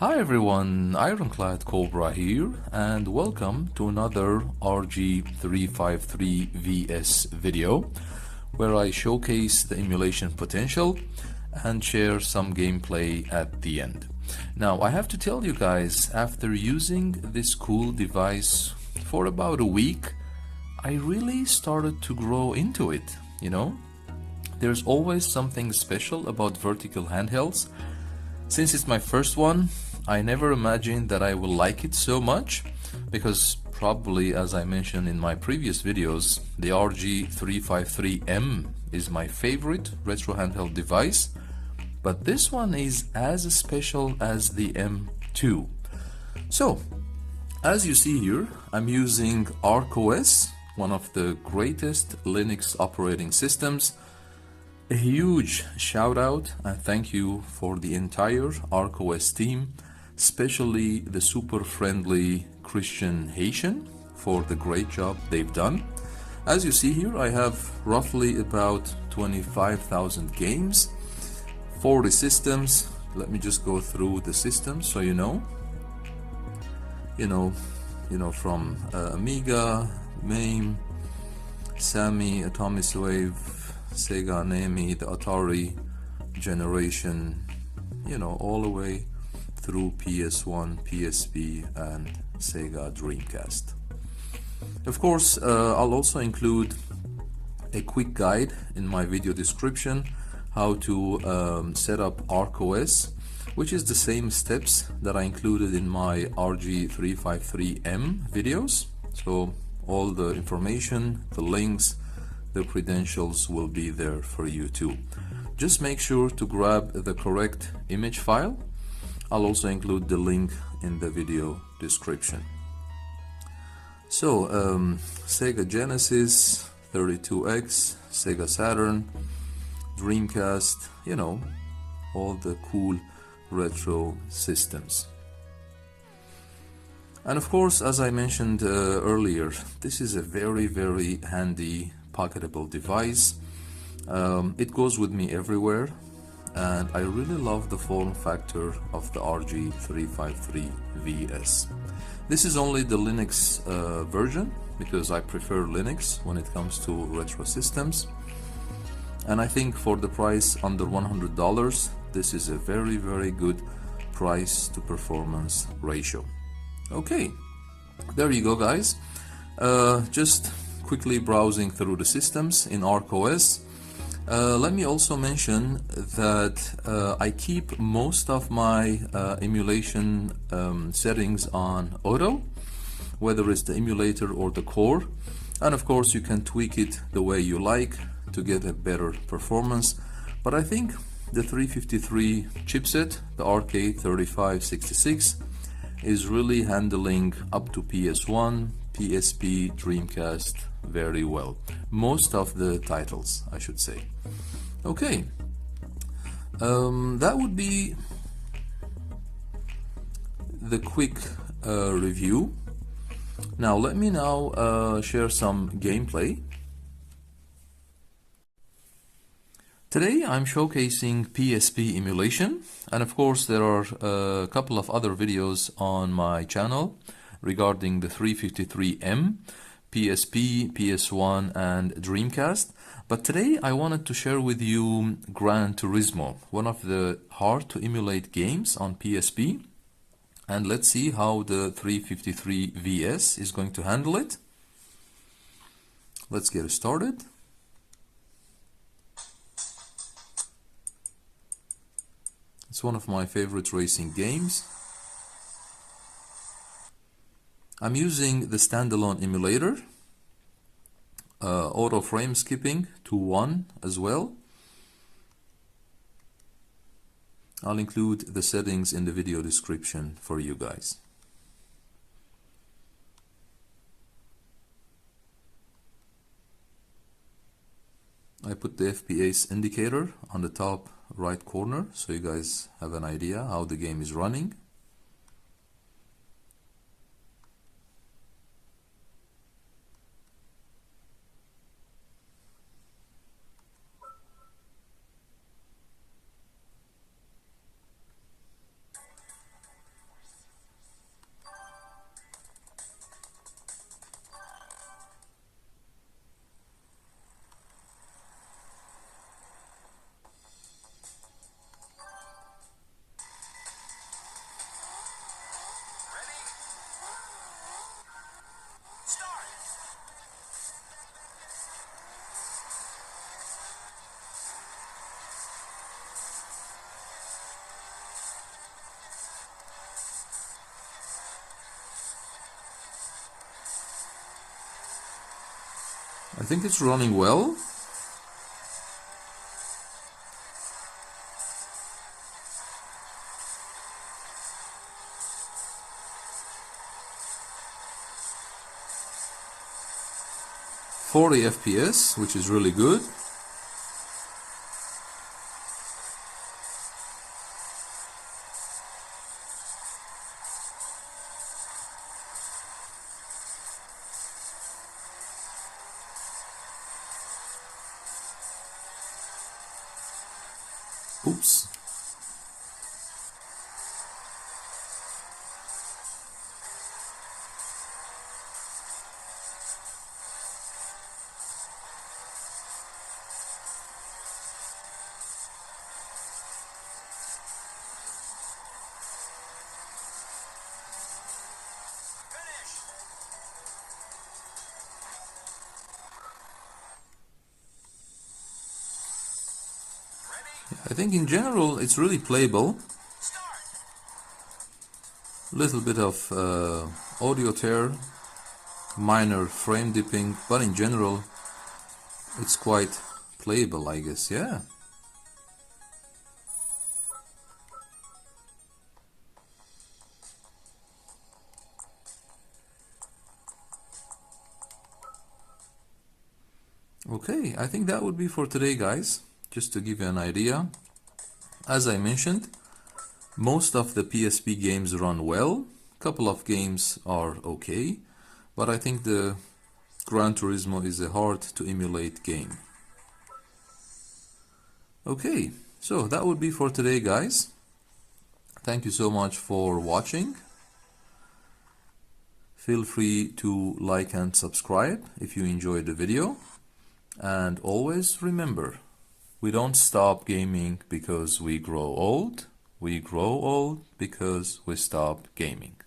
Hi everyone, Ironclad Cobra here, and welcome to another RG353VS video where I showcase the emulation potential and share some gameplay at the end. Now I have to tell you guys, after using this cool device for about a week, I really started to grow into it, There's always something special about vertical handhelds. Since it's my first one, I never imagined that I will like it so much, because probably, as I mentioned in my previous videos, the RG353M is my favorite retro handheld device, but this one is as special as the M2. So, as you see here, I'm using ArkOS, one of the greatest Linux operating systems. A huge shout out and thank you for the entire ArkOS team, especially the super friendly Christian Haitian, for the great job they've done. As you see here, I have roughly about 25,000 games, 40 systems. Let me just go through the systems so you know. From Amiga, MAME, Sammy, Atomic Wave, Sega NEMI, the Atari generation, all the way through PS1, PSP, and Sega Dreamcast. Of course, I'll also include a quick guide in my video description how to set up ArkOS, which is the same steps that I included in my RG353M videos. So all the information, the links, the credentials will be there for you too. Just make sure to grab the correct image file. I'll also include the link in the video description. So Sega Genesis, 32X, Sega Saturn, Dreamcast, all the cool retro systems. And of course, as I mentioned earlier, this is a very, very handy pocketable device. It goes with me everywhere, and I really love the form factor of the RG353VS. This is only the Linux version, because I prefer Linux when it comes to retro systems, and I think for the price under $100, this is a very, very good price to performance ratio. Okay, there you go guys. Just quickly browsing through the systems in ArkOS. Let me also mention that I keep most of my emulation settings on auto, whether it's the emulator or the core, and of course you can tweak it the way you like to get a better performance. But I think the 353 chipset, the RK3566, is really handling up to PS1, PSP, Dreamcast very well. Most of the titles, I should say. Okay, that would be the quick review. Now let me share some gameplay. Today I'm showcasing PSP emulation, and of course there are a couple of other videos on my channel regarding the 353M, PSP, PS1 and Dreamcast. But today I wanted to share with you Gran Turismo, one of the hard to emulate games on PSP, and let's see how the 353VS is going to handle it. Let's get started. It's one of my favorite racing games. I'm using the standalone emulator, auto frame skipping to 1 as well. I'll include the settings in the video description for you guys. I put the FPS indicator on the top right corner so you guys have an idea how the game is running. I think it's running well. .40 FPS, which is really good. Oops. I think in general it's really playable. Little bit of audio tear, minor frame dipping, but in general it's quite playable, I guess. Yeah. Okay, I think that would be for today, guys. Just to give you an idea, as I mentioned, most of the PSP games run well. Couple of games are okay, but I think the Gran Turismo is a hard to emulate game. Okay, so that would be for today, guys. Thank you so much for watching. Feel free to like and subscribe if you enjoyed the video. And always remember, we don't stop gaming because we grow old. We grow old because we stop gaming.